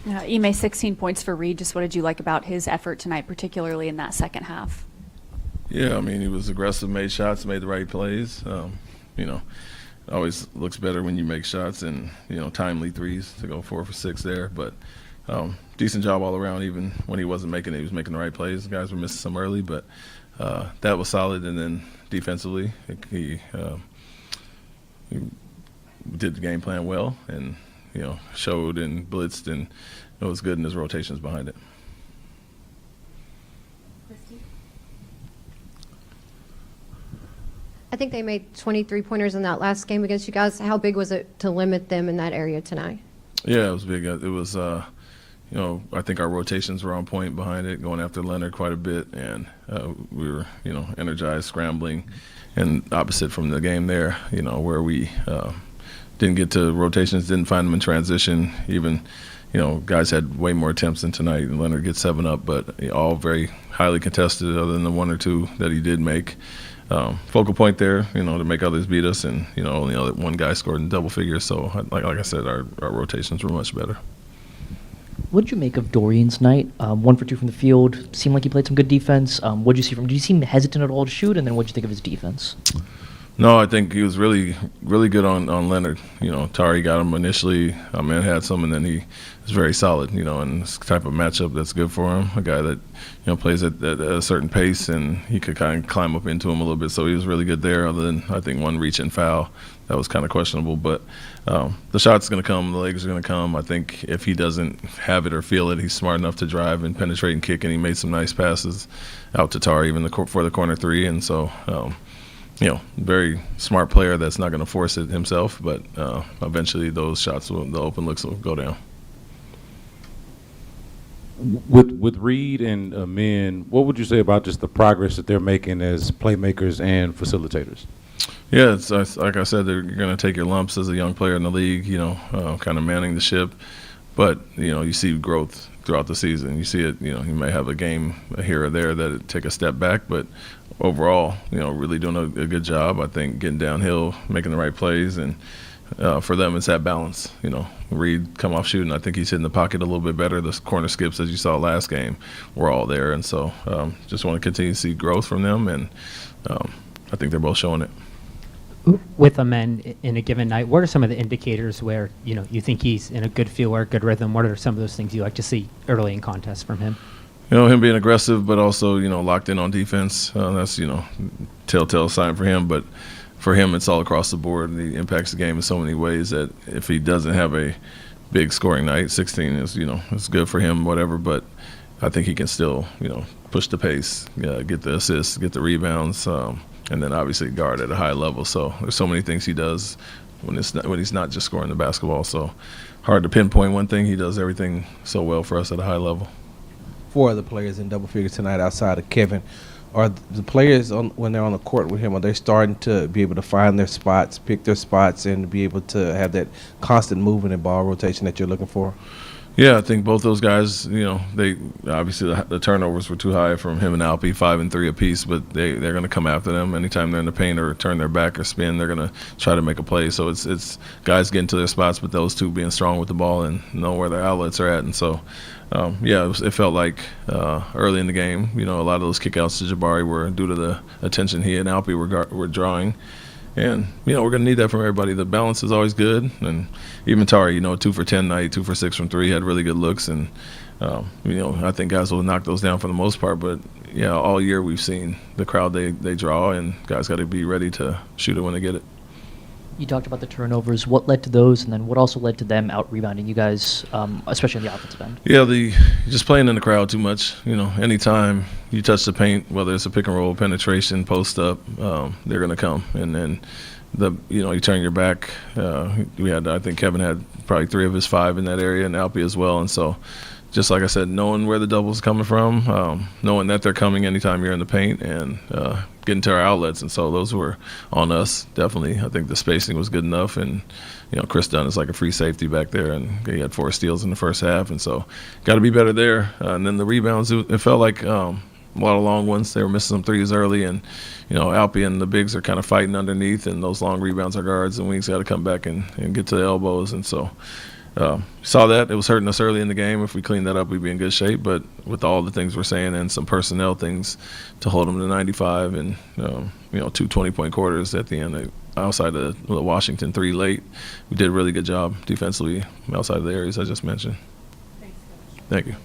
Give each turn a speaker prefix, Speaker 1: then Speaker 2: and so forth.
Speaker 1: Ime, 16 points for Reed. Just what did you like about his effort tonight, particularly in that second half?
Speaker 2: Yeah, I mean, he was aggressive, made shots, made the right plays. You know, it always looks better when you make shots and, timely threes to go 4 for 6 there. But decent job all around. Even when he wasn't making it, he was making the right plays. The guys were missing some early, but that was solid. And then defensively, he did the game plan well and, showed and blitzed, and it was good in his rotations behind it.
Speaker 3: I think they made 23-pointers in that last game against you guys. How big was it to limit them in that area tonight?
Speaker 2: Yeah, it was big. It was, I think our rotations were on point behind it, going after Leonard quite a bit, and we were, energized, scrambling, and opposite from the game there, where we didn't get to rotations, didn't find them in transition. Even, guys had way more attempts than tonight, and Leonard gets 7 up, but all very highly contested other than the 1 or 2 that he did make. Focal point there, to make others beat us, and, only one guy scored in double figures. So, like I said, our rotations were much better.
Speaker 4: What did you make of Dorian's night? 1 for 2 from the field. Seemed like he played some good defense. What did you see from him? Did you seem hesitant at all to shoot? And then what did you think of his defense?
Speaker 2: No, I think he was really, really good on Leonard. Tari got him initially, man had some, and then he was very solid, and this type of matchup that's good for him. A guy that, plays at a certain pace, and he could kind of climb up into him a little bit. So he was really good there, other than, I think, one reach and foul. That was kind of questionable. But the shot's going to come, the legs are going to come. I think if he doesn't have it or feel it, he's smart enough to drive and penetrate and kick, and he made some nice passes out to Tari, even for the corner 3. And so, very smart player that's not going to force it himself, but eventually those shots, the open looks will go down.
Speaker 5: With Reed and Min, what would you say about just the progress that they're making as playmakers and facilitators?
Speaker 2: Yeah, it's like I said, you're going to take your lumps as a young player in the league, kind of manning the ship. But, you see growth throughout the season. You see it, you may have a game here or there that it take a step back, but overall, really doing a good job. I think getting downhill, making the right plays, and for them it's that balance. Reed come off shooting. I think he's hitting the pocket a little bit better. The corner skips, as you saw last game, were all there. And so just want to continue to see growth from them, and I think they're both showing it.
Speaker 6: With a man in a given night, what are some of the indicators where, you think he's in a good feel or a good rhythm? What are some of those things you like to see early in contests from him?
Speaker 2: Him being aggressive, but also, locked in on defense. That's, telltale sign for him. But for him, it's all across the board. And he impacts the game in so many ways that if he doesn't have a big scoring night, 16 is, it's good for him, whatever. But I think he can still, push the pace, get the assists, get the rebounds, and then obviously guard at a high level. So there's so many things he does when he's not just scoring the basketball. So hard to pinpoint one thing. He does everything so well for us at a high level.
Speaker 7: 4 other players in double figures tonight outside of Kevin. Are the players, when they're on the court with him, are they starting to be able to find their spots, pick their spots, and be able to have that constant movement and ball rotation that you're looking for?
Speaker 2: Yeah, I think both those guys, they obviously the turnovers were too high from him and Alpy, 5 and 3 apiece, but they're going to come after them. Anytime they're in the paint or turn their back or spin, they're going to try to make a play. So it's guys getting to their spots, but those two being strong with the ball and know where their outlets are at. And so, it felt like early in the game, a lot of those kickouts to Jabari were due to the attention he and Alpy were drawing. And, we're going to need that from everybody. The balance is always good. And even Tari, 2 for 10 night, 2 for 6 from 3, had really good looks. And, I think guys will knock those down for the most part. But, all year we've seen the crowd they draw, and guys got to be ready to shoot it when they get it.
Speaker 4: You talked about the turnovers. What led to those, and then what also led to them out-rebounding you guys, especially on the offensive end? Yeah,
Speaker 2: just playing in the crowd too much. Anytime you touch the paint, whether it's a pick-and-roll, penetration, post-up, they're going to come. And then, you turn your back. I think Kevin had probably 3 of his 5 in that area, and Alpy as well. And so, just like I said, knowing where the double's coming from, knowing that they're coming anytime you're in the paint, and getting to our outlets. And so those were on us, definitely. I think the spacing was good enough. And, Chris Dunn is like a free safety back there, and he had 4 steals in the first half. And so got to be better there. And then the rebounds, it felt like a lot of long ones. They were missing some threes early. And, Alpy and the bigs are kind of fighting underneath. And those long rebounds are guards, and wings got to come back and get to the elbows. And so saw that it was hurting us early in the game. If we cleaned that up, we'd be in good shape. But with all the things we're saying and some personnel things to hold them to 95 and two 20-point quarters at the end, outside of the Washington 3 late, we did a really good job defensively outside of the areas I just mentioned. Thank you.